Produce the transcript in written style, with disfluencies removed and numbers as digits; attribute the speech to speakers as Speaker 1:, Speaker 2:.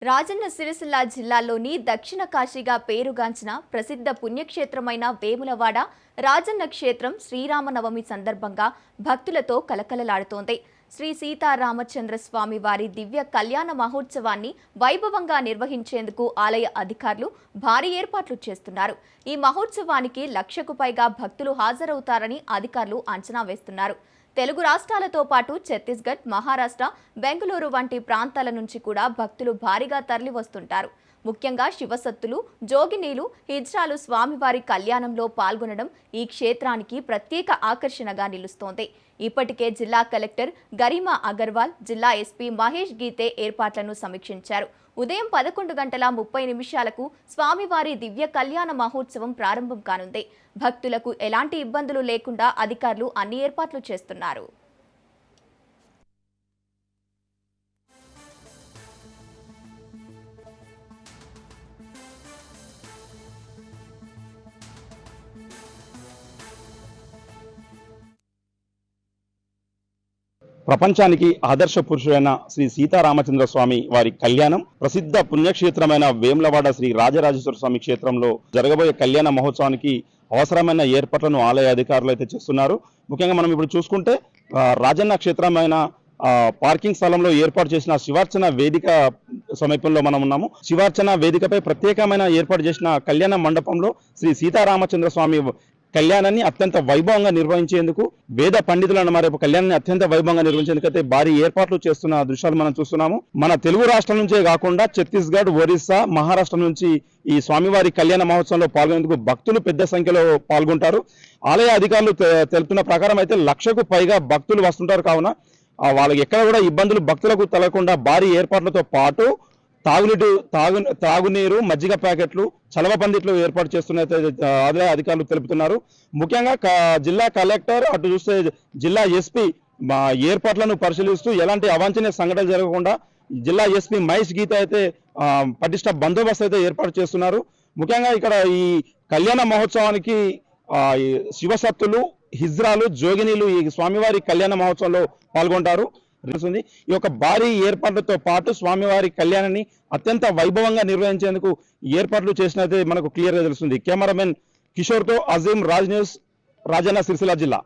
Speaker 1: రాజన్న సిరిసిల్ల జిల్లాలోని దక్షిణ కాశీగా పేరుగాంచిన ప్రసిద్ధ పుణ్యక్షేత్రమైన వేములవాడ రాజన్న క్షేత్రం శ్రీరామనవమి సందర్భంగా భక్తులతో కలకలలాడుతోంది. శ్రీ సీతారామచంద్ర స్వామి వారి దివ్య కళ్యాణ మహోత్సవాన్ని వైభవంగా నిర్వహించేందుకు ఆలయ అధికారులు భారీ ఏర్పాట్లు చేస్తున్నారు. ఈ మహోత్సవానికి 1,00,000కు పైగా భక్తులు హాజరవుతారని అధికారులు అంచనా వేస్తున్నారు. తెలుగు రాష్ట్రాలతో పాటు ఛత్తీస్గఢ్, మహారాష్ట్ర, బెంగళూరు వంటి ప్రాంతాల నుంచి కూడా భక్తులు భారీగా తరలి వస్తుంటారు. ముఖ్యంగా శివసత్తులు, జోగినీలు, హిజ్రాలు స్వామివారి కళ్యాణంలో పాల్గొనడం ఈ క్షేత్రానికి ప్రత్యేక ఆకర్షణగా నిలుస్తోంది. ఇప్పటికే జిల్లా కలెక్టర్ గరిమా అగర్వాల్, జిల్లా ఎస్పీ మహేష్ గీతే ఏర్పాట్లను సమీక్షించారు. ఉదయం 11:30 స్వామివారి దివ్య కళ్యాణ మహోత్సవం ప్రారంభం కానుంది. భక్తులకు ఎలాంటి ఇబ్బందులు లేకుండా అధికారులు అన్ని ఏర్పాట్లు చేస్తున్నారు.
Speaker 2: ప్రపంచానికి ఆదర్శ పురుషుడైన శ్రీ సీతారామచంద్ర స్వామి వారి కళ్యాణం ప్రసిద్ధ పుణ్యక్షేత్రమైన వేములవాడ శ్రీ రాజరాజేశ్వర స్వామి క్షేత్రంలో జరగబోయే కళ్యాణ మహోత్సవానికి అవసరమైన ఏర్పాట్లను ఆలయ అధికారులు అయితే చేస్తున్నారు. ముఖ్యంగా మనం ఇప్పుడు చూసుకుంటే రాజన్న క్షేత్రమైన పార్కింగ్ స్థలంలో ఏర్పాటు చేసిన శివార్చన వేదిక సమీపంలో మనం ఉన్నాము. శివార్చన వేదికపై ప్రత్యేకమైన ఏర్పాటు చేసిన కళ్యాణ మండపంలో శ్రీ సీతారామచంద్ర స్వామి కళ్యాణాన్ని అత్యంత వైభవంగా నిర్వహించేందుకు వేద పండితులను మరి కళ్యాణాన్ని అత్యంత వైభవంగా నిర్వహించేందుకైతే భారీ ఏర్పాట్లు చేస్తున్న దృశ్యాలు మనం చూస్తున్నాము. మన తెలుగు రాష్ట్రాల నుంచే కాకుండా ఛత్తీస్గఢ్, ఒరిస్సా, మహారాష్ట్ర నుంచి ఈ స్వామివారి కళ్యాణ మహోత్సవంలో పాల్గొనేందుకు భక్తులు పెద్ద సంఖ్యలో పాల్గొంటారు. ఆలయ అధికారులు తెలుపుతున్న ప్రకారం అయితే 1,00,000కు పైగా భక్తులు వస్తుంటారు. కావున వాళ్ళకి ఎక్కడ కూడా ఇబ్బందులు భక్తులకు తలగకుండా భారీ ఏర్పాట్లతో పాటు తాగునీరు, మజ్జిగ ప్యాకెట్లు, చలవ పందిట్లు ఏర్పాటు చేస్తున్నట్టు ఆదాయ అధికారులు తెలుపుతున్నారు. ముఖ్యంగా జిల్లా కలెక్టర్, అటు చూస్తే జిల్లా ఎస్పీ ఏర్పాట్లను పరిశీలిస్తూ ఎలాంటి అవాంఛనీయ సంఘటనలు జరగకుండా జిల్లా ఎస్పీ మహేష్ గీత అయితే పటిష్ట బందోబస్తు అయితే ఏర్పాటు చేస్తున్నారు. ముఖ్యంగా ఇక్కడ ఈ కళ్యాణ మహోత్సవానికి శివసత్తులు, హిజ్రాలు, జోగినీలు ఈ స్వామివారి కళ్యాణ మహోత్సవంలో పాల్గొంటారు. ఈ యొక్క భారీ ఏర్పాట్లతో పాటు స్వామివారి కళ్యాణాన్ని అత్యంత వైభవంగా నిర్వహించేందుకు ఏర్పాట్లు చేసినట్టే మనకు క్లియర్ గా తెలుస్తుంది. కెమెరామెన్ కిషోర్ తో అజీం, రాజ్ న్యూస్, రాజన్న సిరిసిల్ల జిల్లా.